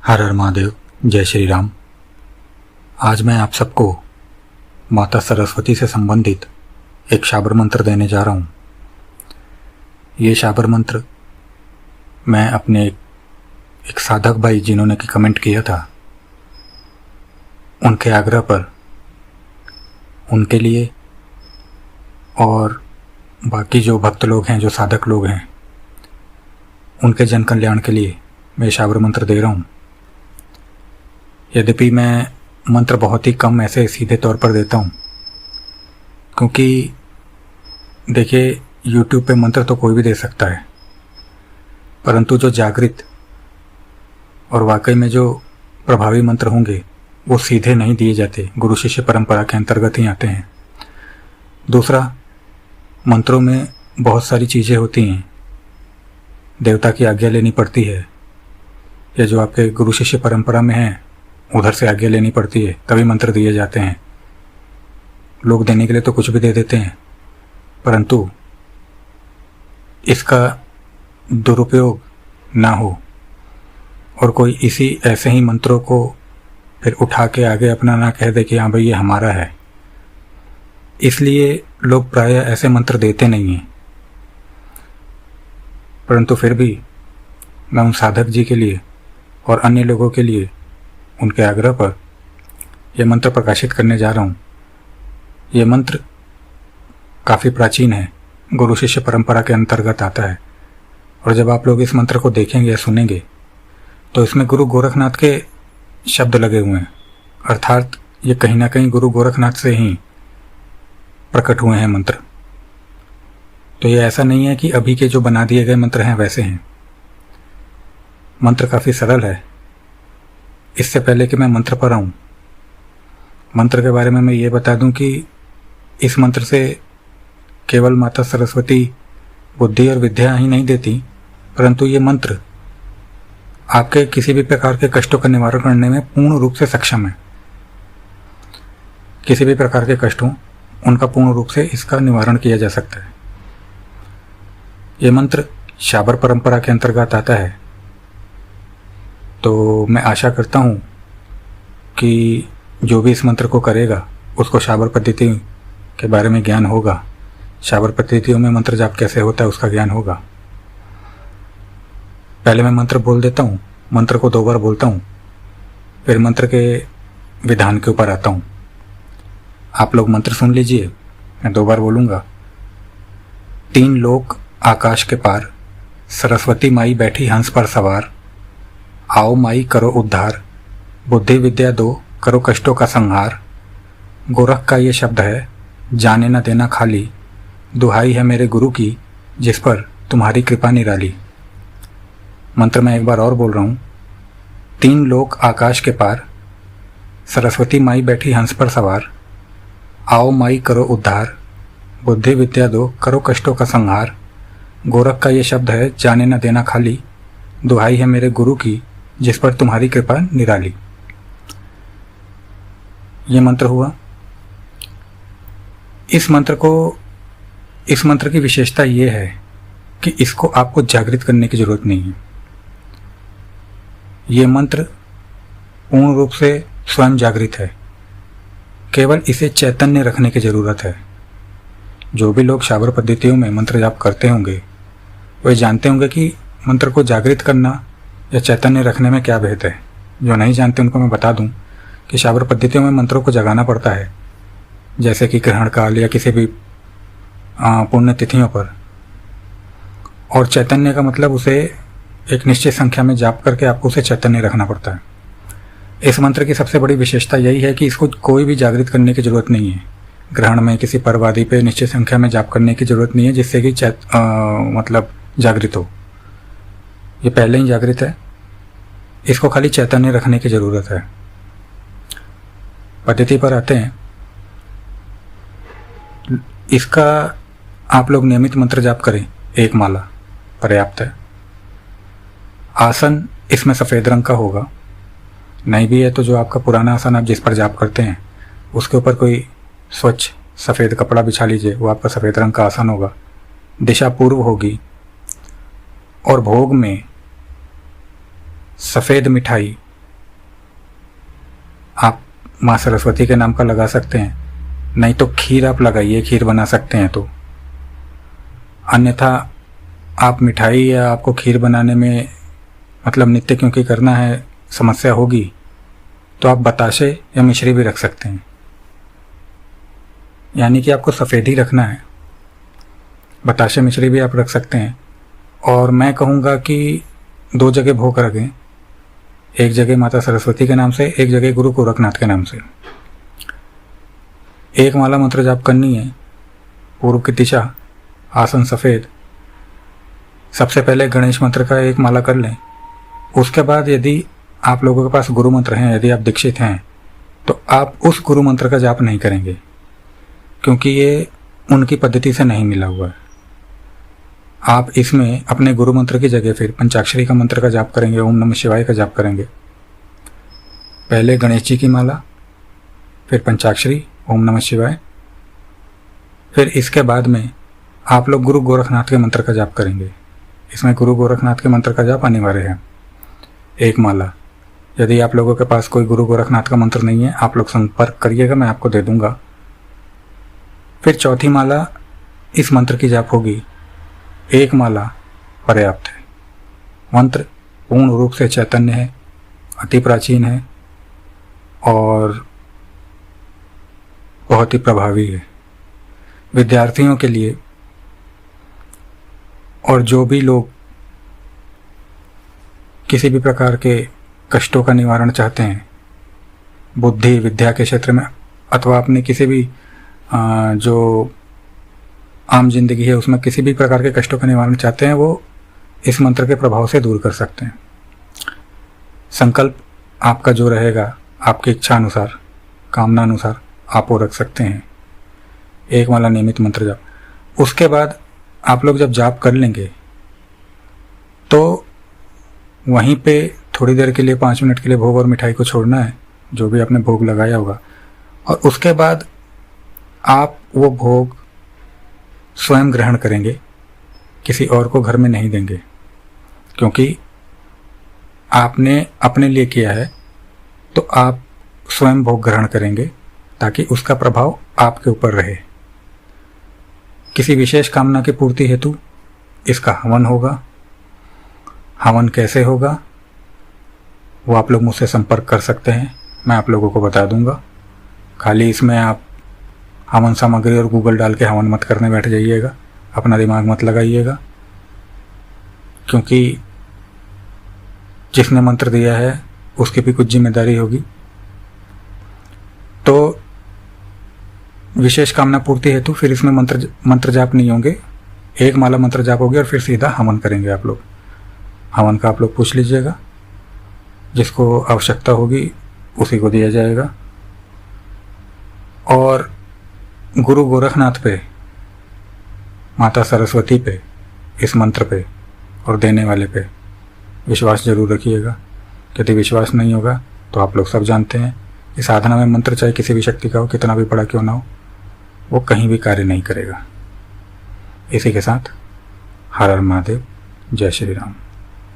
हर हर महादेव। जय श्री राम। आज मैं आप सबको माता सरस्वती से संबंधित एक शाबर मंत्र देने जा रहा हूँ। ये शाबर मंत्र मैं अपने एक साधक भाई जिन्होंने कि कमेंट किया था, उनके आग्रह पर उनके लिए और बाकी जो भक्त लोग हैं, जो साधक लोग हैं, उनके जन कल्याण के लिए मैं शाबर मंत्र दे रहा हूँ। यद्यपि मैं मंत्र बहुत ही कम ऐसे सीधे तौर पर देता हूँ, क्योंकि देखिए YouTube पे मंत्र तो कोई भी दे सकता है, परंतु जो जागृत और वाकई में जो प्रभावी मंत्र होंगे वो सीधे नहीं दिए जाते, गुरु शिष्य परंपरा के अंतर्गत ही आते हैं। दूसरा, मंत्रों में बहुत सारी चीज़ें होती हैं, देवता की आज्ञा लेनी पड़ती है, या जो आपके गुरु शिष्य परंपरा में है उधर से आज्ञा लेनी पड़ती है, तभी मंत्र दिए जाते हैं। लोग देने के लिए तो कुछ भी दे देते हैं, परंतु इसका दुरुपयोग ना हो और कोई इसी ऐसे ही मंत्रों को फिर उठा के आगे अपना ना कह दे कि हाँ भाई ये हमारा है, इसलिए लोग प्रायः ऐसे मंत्र देते नहीं हैं। परंतु फिर भी मैं उन साधक जी के लिए और अन्य लोगों के लिए उनके आग्रह पर यह मंत्र प्रकाशित करने जा रहा हूँ। ये मंत्र काफ़ी प्राचीन है, गुरु शिष्य परंपरा के अंतर्गत आता है, और जब आप लोग इस मंत्र को देखेंगे या सुनेंगे तो इसमें गुरु गोरखनाथ के शब्द लगे हुए हैं, अर्थात ये कहीं ना कहीं गुरु गोरखनाथ से ही प्रकट हुए हैं मंत्र। तो ये ऐसा नहीं है कि अभी के जो बना दिए गए मंत्र हैं वैसे हैं। मंत्र काफ़ी सरल है। इससे पहले कि मैं मंत्र पर आऊँ, मंत्र के बारे में मैं ये बता दूं कि इस मंत्र से केवल माता सरस्वती बुद्धि और विद्या ही नहीं देती, परंतु ये मंत्र आपके किसी भी प्रकार के कष्टों का निवारण करने में पूर्ण रूप से सक्षम है। किसी भी प्रकार के कष्ट हों, उनका पूर्ण रूप से इसका निवारण किया जा सकता है। ये मंत्र शाबर परंपरा के अंतर्गत आता है, तो मैं आशा करता हूँ कि जो भी इस मंत्र को करेगा उसको शाबर पद्धति के बारे में ज्ञान होगा, शाबर पद्धतियों में मंत्र जाप कैसे होता है उसका ज्ञान होगा। पहले मैं मंत्र बोल देता हूँ, मंत्र को 2 बार बोलता हूँ, फिर मंत्र के विधान के ऊपर आता हूँ। आप लोग मंत्र सुन लीजिए, मैं 2 बार बोलूँगा। 3 लोक आकाश के पार, सरस्वती माई बैठी हंस पर सवार, आओ माई करो उद्धार, बुद्धि विद्या दो करो कष्टों का संहार। गोरख का ये शब्द है, जाने न देना खाली, दुहाई है मेरे गुरु की, जिस पर तुम्हारी कृपा निराली। मंत्र मैं एक बार और बोल रहा हूँ। 3 लोक आकाश के पार, सरस्वती माई बैठी हंस पर सवार, आओ माई करो उद्धार, बुद्धि विद्या दो करो कष्टों का संहार। गोरख का ये शब्द है, जाने न देना खाली, दुहाई है मेरे गुरु की, जिस पर तुम्हारी कृपा निराली। ये मंत्र हुआ। इस मंत्र की विशेषता ये है कि इसको आपको जागृत करने की जरूरत नहीं है। ये मंत्र पूर्ण रूप से स्वयं जागृत है, केवल इसे चैतन्य रखने की जरूरत है। जो भी लोग शाबर पद्धतियों में मंत्र जाप करते होंगे वे जानते होंगे कि मंत्र को जागृत करना या चैतन्य रखने में क्या भेद है। जो नहीं जानते उनको मैं बता दूं कि शाबर पद्धतियों में मंत्रों को जगाना पड़ता है, जैसे कि ग्रहण काल या किसी भी पुण्य तिथियों पर, और चैतन्य का मतलब उसे एक निश्चित संख्या में जाप करके आपको उसे चैतन्य रखना पड़ता है। इस मंत्र की सबसे बड़ी विशेषता यही है कि इसको कोई भी जागृत करने की जरूरत नहीं है। ग्रहण में किसी पर्व आदि पे निश्चित संख्या में जाप करने की जरूरत नहीं है जिससे कि मतलब जागृत हो। ये पहले ही जागृत है, इसको खाली चैतन्य रखने की जरूरत है। पद्धति पर आते हैं। इसका आप लोग नियमित मंत्र जाप करें, 1 माला पर्याप्त है। आसन इसमें सफ़ेद रंग का होगा, नहीं भी है तो जो आपका पुराना आसन आप जिस पर जाप करते हैं उसके ऊपर कोई स्वच्छ सफ़ेद कपड़ा बिछा लीजिए, वो आपका सफ़ेद रंग का आसन होगा। दिशा पूर्व होगी और भोग में सफ़ेद मिठाई माँ सरस्वती के नाम का लगा सकते हैं, नहीं तो खीर आप लगाइए, खीर बना सकते हैं तो। अन्यथा आप मिठाई या आपको खीर बनाने में मतलब नित्य क्योंकि करना है, समस्या होगी, तो आप बताशे या मिश्री भी रख सकते हैं। यानी कि आपको सफ़ेद ही रखना है, बताशे मिश्री भी आप रख सकते हैं। और मैं कहूँगा कि 2 जगह भोग रखें, एक जगह माता सरस्वती के नाम से, एक जगह गुरु गोरखनाथ के नाम से। एक माला मंत्र जाप करनी है, पूर्व की दिशा, आसन सफ़ेद। सबसे पहले गणेश मंत्र का एक माला कर लें। उसके बाद यदि आप लोगों के पास गुरु मंत्र हैं, यदि आप दीक्षित हैं, तो आप उस गुरु मंत्र का जाप नहीं करेंगे, क्योंकि ये उनकी पद्धति से नहीं मिला हुआ है। आप इसमें अपने गुरु मंत्र की जगह फिर पंचाक्षरी का मंत्र का जाप करेंगे, ओम नमः शिवाय का जाप करेंगे। पहले गणेश जी की माला, फिर पंचाक्षरी, ओम नमः शिवाय, फिर इसके बाद में आप लोग गुरु गोरखनाथ के मंत्र का जाप करेंगे। इसमें गुरु गोरखनाथ के मंत्र का जाप अनिवार्य है, एक माला। यदि आप लोगों के पास कोई गुरु गोरखनाथ का मंत्र नहीं है, आप लोग संपर्क करिएगा, मैं आपको दे दूंगा। फिर चौथी माला इस मंत्र की जाप होगी, एक माला पर्याप्त है। मंत्र पूर्ण रूप से चैतन्य है, अति प्राचीन है और बहुत ही प्रभावी है विद्यार्थियों के लिए। और जो भी लोग किसी भी प्रकार के कष्टों का निवारण चाहते हैं, बुद्धि विद्या के क्षेत्र में, अथवा अपने किसी भी जो आम जिंदगी है उसमें किसी भी प्रकार के कष्टों का निवारण चाहते हैं, वो इस मंत्र के प्रभाव से दूर कर सकते हैं। संकल्प आपका जो रहेगा, आपकी इच्छा अनुसार, कामना अनुसार आप वो रख सकते हैं। एक माला नियमित मंत्र जाप। उसके बाद आप लोग जब जाप कर लेंगे तो वहीं पे थोड़ी देर के लिए 5 मिनट के लिए भोग और मिठाई को छोड़ना है, जो भी आपने भोग लगाया होगा। और उसके बाद आप वो भोग स्वयं ग्रहण करेंगे, किसी और को घर में नहीं देंगे, क्योंकि आपने अपने लिए किया है तो आप स्वयं भोग ग्रहण करेंगे ताकि उसका प्रभाव आपके ऊपर रहे। किसी विशेष कामना की पूर्ति हेतु इसका हवन होगा। हवन कैसे होगा वो आप लोग मुझसे संपर्क कर सकते हैं, मैं आप लोगों को बता दूंगा। खाली इसमें आप हवन सामग्री और गूगल डाल के हवन मत करने बैठ जाइएगा, अपना दिमाग मत लगाइएगा, क्योंकि जिसने मंत्र दिया है उसकी भी कुछ जिम्मेदारी होगी। तो विशेष कामना पूर्ति हेतु फिर इसमें मंत्र जाप नहीं होंगे, एक माला मंत्र जाप होगी और फिर सीधा हवन करेंगे आप लोग। हवन का आप लोग पूछ लीजिएगा, जिसको आवश्यकता होगी उसी को दिया जाएगा। और गुरु गोरखनाथ पे, माता सरस्वती पे, इस मंत्र पे और देने वाले पे विश्वास जरूर रखिएगा। यदि विश्वास नहीं होगा तो आप लोग सब जानते हैं, इस साधना में मंत्र चाहे किसी भी शक्ति का हो, कितना भी बड़ा क्यों ना हो, वो कहीं भी कार्य नहीं करेगा। इसी के साथ हर हर महादेव, जय श्री राम।